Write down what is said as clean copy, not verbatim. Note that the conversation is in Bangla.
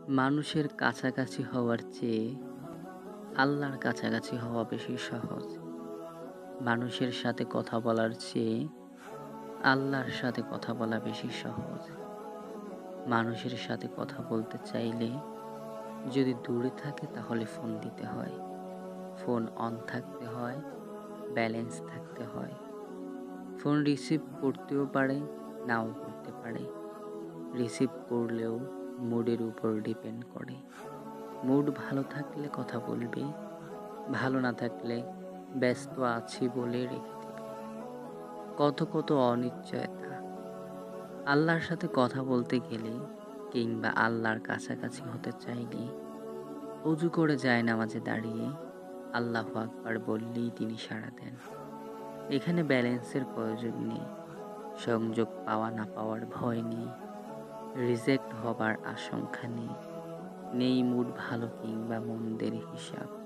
মানুষের কাছাকাছি হওয়ার চেয়ে আল্লাহর কাছাকাছি হওয়া বেশি সহজ। মানুষের সাথে কথা বলার চেয়ে আল্লাহর সাথে কথা বলা বেশি সহজ। মানুষের সাথে কথা বলতে চাইলে যদি দূরে থাকে তাহলে ফোন দিতে হয়। ফোন অন থাকতে হয়, ব্যালেন্স থাকতে হয়। ফোন রিসিভ করতেও পারে, নাও করতে পারে। রিসিভ করলেও মুডের উপর ডিপেন্ড করে। মুড ভালো থাকলে কথা বলবে, ভালো না থাকলে ব্যস্ত আছি বলে রেখে দেবে। কত কত অনিশ্চয়তা। আল্লাহর সাথে কথা বলতে গেলে কিংবা আল্লাহর কাছাকাছি হতে চাইলে অজু করে জায়নামাজে দাঁড়িয়ে আল্লাহু আকবার বললেই তিনি সাড়া দেন। এখানে ব্যালেন্সের প্রয়োজন নেই, সংযোগ পাওয়া না পাওয়ার ভয় নেই, রিজেক্ট হবার আশঙ্কা নেই, নেই মুড ভালো কিংবা মন্দের হিসাব।